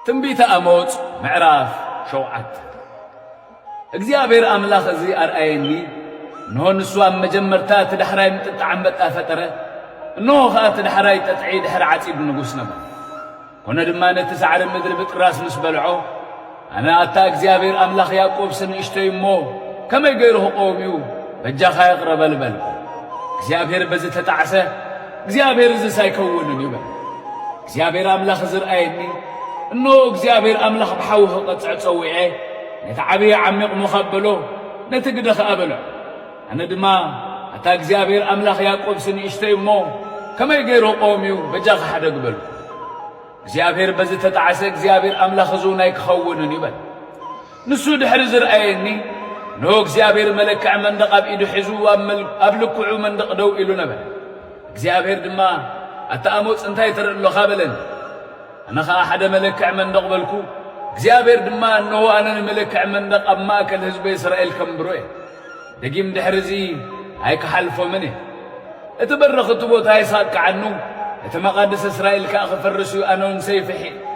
ትንቢተ አሞጽ ምዕራፍ 7 እግዚአብሔር አምላኽ እዚ አርአየኒ እነሆ ንሱ ኣብ መጀመርታ ትዳሕራይ ምጥጣዕ አንበጣ ፈጠረ እነሆ ኸኣ ትዳሕራይ ጠጥዒ ድሕሪ ዓጺድ ንጉስ ነበር ኮነ ድማ ነቲ ሳዕሪ ምድሪ ብጥራስ ምስ በልዖ ኣነ ኣታ እግዚአብሔር አምላኽ ያዕቆብ ንእሽተይ እሞ ከመይ ገይሩ ክቆምዩ በጃኻ ይቕረበል በልኩ እግዚአብሔር በዚ ተጣዕሰ እግዚአብሔር እዚ ሳይከውንን ይበል እግዚአብሔር አምላኽ ዝርአየኒ እነሆ እግዚአብሔር አምላኽ ብሓዊ ክቐጽዕ ፀዊዐ ነቲ ዓብዪ ዓሚቕ ሙኸበሎ ነቲ ግደ ኸኣበልዖ ኣነ ድማ ኣታ እግዚአብሔር አምላኽ ያዕቆብ ንእሽተይ እሞ ከመይ ገይሩ ቆምዩ በጃኻ ሓደግ በልኩ እግዚአብሔር በዚ ተጣዕሰ እግዚአብሔር አምላኽ እዚ ናይ ክኸውንን ይበል ንሱ ድሕሪ ዝርአየኒ እነሆ እግዚአብሔር መለክዕ መንደቕ ኣብ ኢዱ ሒዙ ኣብ ልክዑ መንደቕ ደው ኢሉ ነበር እግዚአብሔር ድማ ኣታ አሞጽ እንታይ ትርኢ ኣለኻ በለኒ ኣነ ኸኣ ሓደ መለክዕ መንደቕ በልኩ እግዚአብሔር ድማ እነሆ ኣነ ንመለክዕ መንደቕ ኣብ ማእከል ህዝቢ እስራኤል ከምብሮ እየ ደጊም ድሕሪ እዚ ኣይክሓልፎምን እየ እቲ በረኽቲ ቦታ ይሳቅዓኑ እቲ መቓድስ እስራኤል ከዓ ክፈርስ እዩ ኣነ ውን ሰይፊ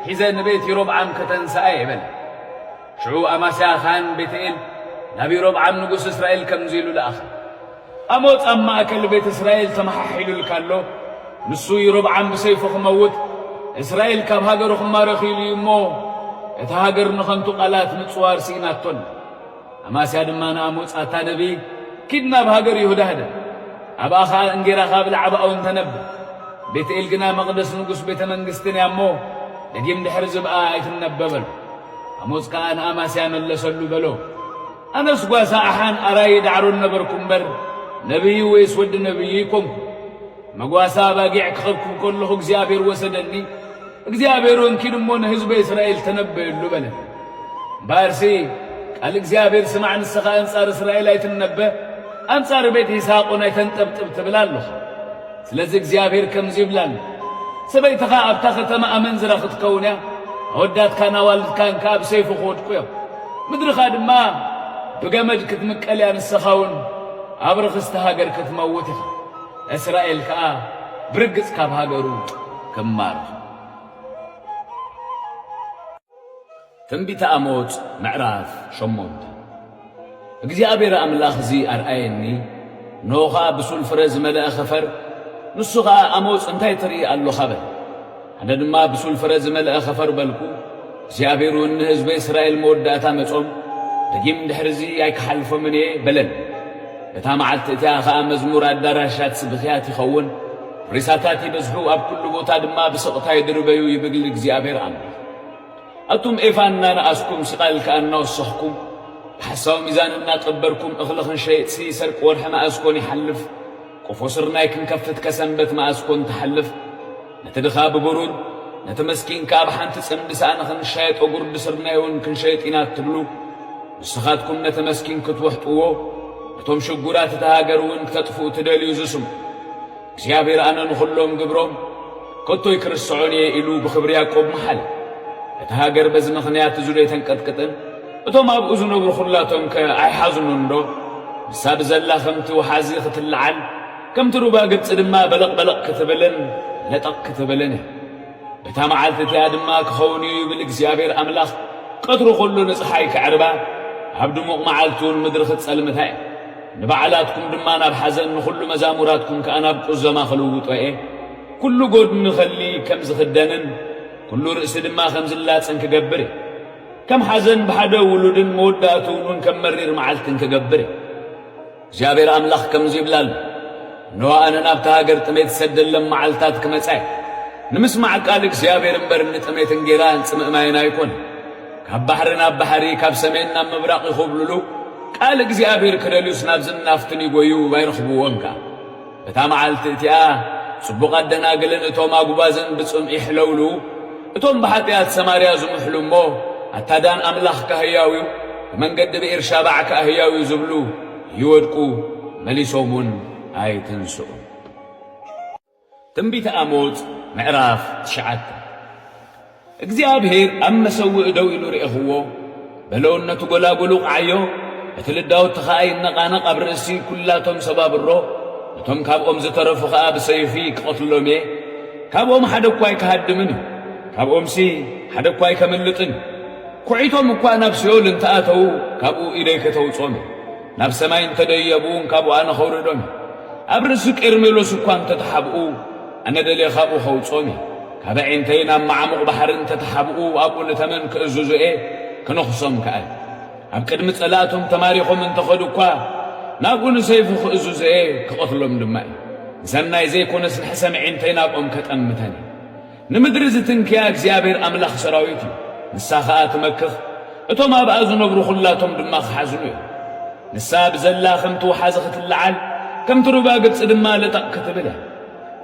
ሒዘ ንቤት ይሮብዓም ከተንስአ ይበል ሽዑ ኣማስያ ኻን ቤትኤል ናብ ይሮብዓም ንጉስ እስራኤል ከምዚ ኢሉ ለኣኸ አሞጽ ኣብ ማእከል ቤት እስራኤል ተመሓሒሉልካ ኣሎ ንሱ ይሮብዓም ብሰይፉ ክመውት እስራኤል ካብ ሃገሩ ክማረኽ ኢሉ እዩ እሞ እቲ ሃገር ንኸንቱ ቃላት ምጽዋር ሲኢናቶን ኣማስያ ድማ ንአሞጽ ኣታ ነቢይ ኪድ ናብ ሃገር ይሁዳ ህደ ኣብኣ ኸኣ እንጌራኻ ብላዕባ እውን ተነብእ ቤትኤል ግና መቕደስ ንጉስ ቤተ መንግሥትን እያ እሞ ደጊም ድሕሪ ዝብኣ ኣይትነበበሉ አሞጽ ከዓ ንኣማስያ መለሰሉ በሎ ኣነስ ጓሳ ኣሓን ኣራይ ዳዕሮን ነበርኩ እምበር ነቢይ ወይስ ወዲ ነቢይ ይኮንኩ መጓሳ ባጊዕ ክኸብኩ ከለኹ እግዚአብሔር ወሰደኒ እግዚአብሔር ወንኪድ እሞ ንህዝበ እስራኤል ተነበየሉ በለ ባርሲ ቃል እግዚአብሔር ስማዕ ንስኻ አንጻር እስራኤል ኣይትነበ አንጻር ቤት ይስሐቆን ኣይተንጠብጥብ ትብል ኣለኹ ስለዚ እግዚአብሔር ከምዚ ይብላል ሰበይትኻ ኣብታ ከተማ ኣመንዝራ ክትከውን እያ ኣወዳትካን ኣዋልድካን ከዓ ብሰይፉ ክወድቁ እዮም ምድርኻ ድማ ብገመድ ክትምቀል እያ ንስኻ እውን ኣብ ርኽስቲ ሃገር ክትመውት ኢኻ እስራኤል ከዓ ብርግጽ ካብ ሃገሩ ክማርኽ ትንቢተ አሞጽ ምዕራፍ 8 እግዚአብሔር አምላኽ እዚ አርአየኒ እነሆ ኸኣ ብሱል ፍረ ዝመልአ ኸፈር ንሱ ኸኣ አሞጽ እንታይ ትርኢ ኣለኻ በል ኣነ ድማ ብሱል ፍረ ዝመልአ ኸፈር በልኩ እግዚአብሔር እውን ንህዝበ እስራኤል መወዳእታ መጾም ደጊም ድሕሪ እዚ ኣይክሓልፎምን እየ በለን እታ መዓልቲ እቲኣ ኸኣ መዝሙር ኣዳራሻት ስብኽያት ይኸውን ሬሳታት ይበዝሑ ኣብ ኩሉ ቦታ ድማ ብስቕታ ይድርበዩ ይብግል እግዚአብሔር ኣምላኽ ኣቱም ኤፋ እናነኣስኩም ስቓል ከኣ እናወሰኽኩም ብሓሳዊ ሚዛን እናቀበርኩም እኽሊ ክንሸይጥሲ ሰርቂ ወርሒ መኣስኮን ይሓልፍ ቆፎ ስርናይ ክንከፍት ከሰንበት መኣስኮን ትሓልፍ ነቲ ድኻ ብብሩር ነቲ መስኪን ከዓ ብሓንቲ ጽምዲ ሰኣነ ክንሻየጦ ጉርዲ ስርናይ እውን ክንሸይጥ ኢና እትብሉ ንስኻትኩም ነቲ መስኪን ክትወሕጥዎ እቶም ሽጉራት እቲ ሃገር እውን ክተጥፍኡ ትደልዩ ዝስሙ እግዚአብሔር ኣነ ንኹሎም ግብሮም ከቶ ይክርስዖን እየ ኢሉ ብኽብሪ ያዕቆብ መሓለ እቲ ሃገር በዚ ምኽንያት እዙ ዶ ኣይተንቀጥቅጥን እቶም ኣብኡ ዝነብሩ ኹላቶም ከ ኣይሓዝኑን ዶ ንሳ ብዘላ ከምቲ ወሓዚ ክትልዓል ከምቲ ሩባ ግብፂ ድማ በለቕ በለቕ ክትብልን ለጠቕ ክትብልን እያ በታ መዓልቲ እቲኣ ድማ ክኸውን እዩ ይብል እግዚአብሔር ኣምላኽ ቀትሩ ኹሉ ንፀሓይ ክዕርባ ኣብ ድሙቕ መዓልቲ እውን ምድሪ ክትጸልምታ እያ ንባዕላትኩም ድማ ናብ ሓዘን ንኹሉ መዛሙራትኩም ከኣ ናብ ቁዘማ ክልውጦ እየ ኩሉ ጎድኒ ኸሊ ከም ዝኽደንን ኩሉ ርእሲ ድማ ከም ዝላፅን ክገብር እየ ከም ሓዘን ብሓደ ውሉድን መወዳእቱ እውን ከም መሪር መዓልትን ክገብር እየ እግዚአብሔር ኣምላኽ ከምዚ ይብላሉ እነሆ ኣነ ናብቲ ሃገር ጥሜት ዝሰደለም መዓልትታት ክመጻ እየ ንምስማዕ ቃል እግዚአብሔር እምበር ንጥሜት እንጌራን ጽምእማይን ኣይኮነ ካብ ባሕሪ ናብ ባሕሪ ካብ ሰሜን ናብ ምብራቕ ይኽብልሉ ቃል እግዚአብሔር ክደልዩስ ናብ ዝናፍትን ይጐዩ ኣይረኽብዎን ከኣ በታ መዓልቲ እቲኣ ጽቡቓት ደናግልን እቶም ኣጉባዝን ብጽምኢ ይሕለውሉ እቶም ብኃጢአት ሰማርያ ዝምሕሉ እሞ ኣታዳን ኣምላኽ ካህያው እዩ ብመንገዲ ብኤር ሻባዕ ካህያው እዩ ዝብሉ ይወድቁ መሊሶም እውን ኣይትንስኡ ትንቢተ አሞጽ ምዕራፍ 9 እግዚአብሔር ኣብ መሰውእ ደው ኢሉ ርኢኽዎ በለውነቱ ጐላጕሉ ቃዕዮ እቲ ልዳውቲ ኸኣ ይነቓነቕ ኣብ ርእሲ ኲላቶም ሰባብሮ እቶም ካብኦም ዝተረፉ ኸኣ ብሰይፊ ክቐትሎም እየ ካብኦም ሓደ እኳ ኣይክሃድምን እዩ ካብኦምሲ ሓደ እኳ ኣይከምልጥን ኩዒቶም እኳ ናብ ሲኦል እንተኣተዉ ካብኡ ኢደይ ከተውፅኦም ናብ ሰማይ እንተደየቡን ካብኡ ኣነ ኸውርዶም ኣብ ርእሲ ቄርሜሎስ እኳ እንተተሓብኡ ኣነ ደልየ ካብኡ ኸውፅኦም ካብ ዒንተይ ናብ ማዕሙቕ ባሕሪ እንተተሓብኡ ኣብኡ ንተመን ክእዝዙ እየ ክነኽሶም ከኣል ኣብ ቅድሚ ጸላእቶም ተማሪኾም እንተኸዱ እኳ ናብኡ ንሰይፉ ክእዝዙ እየ ክቐትሎም ድማ እዩ ሰናይ ዘይኮነስ ንሕሰም ዒንተይ ናብኦም ከጠምተኒ ንምድሪ ዝትንክያ እግዚኣብሔር ኣምላኽ ሰራዊት እዩ ንሳ ኸኣ ትመክኽ እቶም ኣብኣ ዝነብሩ ኹላቶም ድማ ክሓዝኑ እዩ ንሳ ብዘላ ከምቲ ወሓዚ ክትለዓል ከምቲ ሩባ ግብፂ ድማ ልጠቕ ክትብል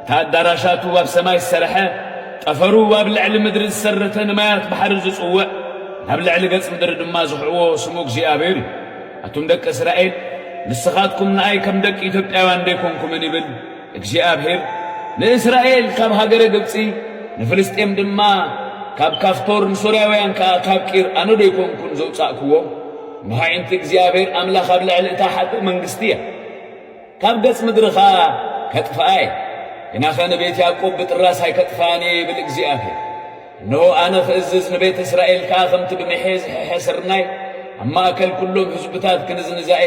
እታ ኣዳራሻቱ ኣብ ሰማይ ዝሰርሐ ጠፈሩ ኣብ ልዕሊ ምድሪ ዝሰረተ ንማያት ባሕሪ ዝጽውዕ ናብ ልዕሊ ገጽ ምድሪ ድማ ዝሕዕዎ ስሙ እግዚኣብሔር እዩ ኣቱም ደቂ እስራኤል ንስኻትኩም ንኣይ ከም ደቂ ኢትዮጵያውያን ደይኮንኩምን ይብል እግዚኣብሔር ንእስራኤል ካብ ሃገረ ግብፂ ንፍልስጤም ድማ ካብ ካፍቶር ንሶርያውያን ከዓ ካብ ቂር ኣነ ደይኮንኩን ዘውፃእክዎ ንሃይንቲ እግዚኣብሔር ኣምላኽ ኣብ ልዕሊ እታ ሓጥእ መንግስቲ እያ ካብ ገጽ ምድሪኻ ከጥፍኣ እየ ግናኸ ንቤት ያዕቆብ ብጥራስ ኣይከጥፍኣኒ ይብል እግዚኣብሔር እነሆ ኣነ ክእዝዝ ንቤት እስራኤል ከዓ ከምቲ ብሚሐ ዝሕሐ ስርናይ ኣብ ማእከል ኩሎም ህዝብታት ክንዝንዛኤ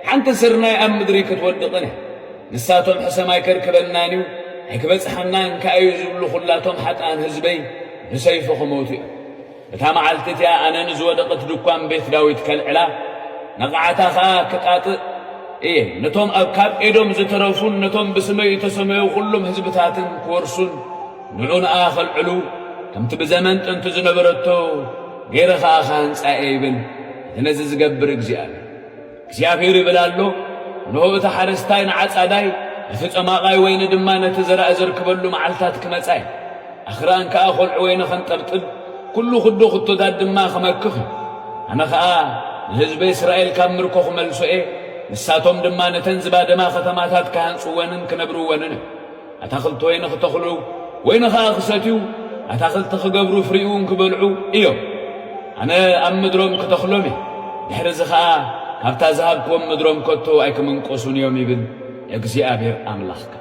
ሓንቲ ስርናይ ኣብ ምድሪ ክትወድቕን እያ ንሳቶም ሕሰም ኣይከርክበልናን እዩ ኣይክበጽሐናን ከኣዩ ዝብሉ ኹላቶም ሓጥኣን ህዝበይ ብሰይፉ ክመውቱ እዮም እታ መዓልቲ እቲኣ ኣነ ንዝወደቐት ድኳን ቤት ዳዊት ከልዕላ ነቕዓታ ኸኣ ክጣጥእ እየ ነቶም ኣብ ካብ ኤዶም ዝተረፉን ነቶም ብስመይ ተሰመዩ ኩሎም ህዝብታትን ክወርሱን ንዑ ንኣ ኸልዕሉ ከምቲ ብዘመን ጥንቲ ዝነበረቶ ገይረ ኸኣ ኻህንጻኤ ይብል እቲ ነዚ ዝገብር እግዚኣብሔር ይብል ኣሎ እንሆ እቲ ሓረስታይ ንዓጻዳይ እቲ ጸማቓይ ወይኒ ድማ ነቲ ዘራእ ዘርክበሉ መዓልታት ክመጻ እየ ኣኽራን ከዓ ኾልዑ ወይኒ ኸንጠብጥብ ኩሉ ኽዶ ኽቶታት ድማ ኽመክኽ ኣነ ኸኣ ንህዝቢ እስራኤል ካብ ምርኮ ኽመልሶ እየ ንሳቶም ድማ ነተን ዝባደማ ኸተማታት ክሃንጽወንን ክነብርወንን ኣታኽልቲ ወይኒ ኽተኽሉ ወይኒ ኸኣ ኽሰትዩ ኣታኽልቲ ኽገብሩ ፍሪኡን ክበልዑ እዮም ኣነ ኣብ ምድሮም ክተኽሎም እየ ድሕሪዚ ኸኣ ካብታ ዝሃብክዎም ምድሮም ከቶ ኣይክምንቆሱን እዮም ይብል እግዚአብሔር አምላክ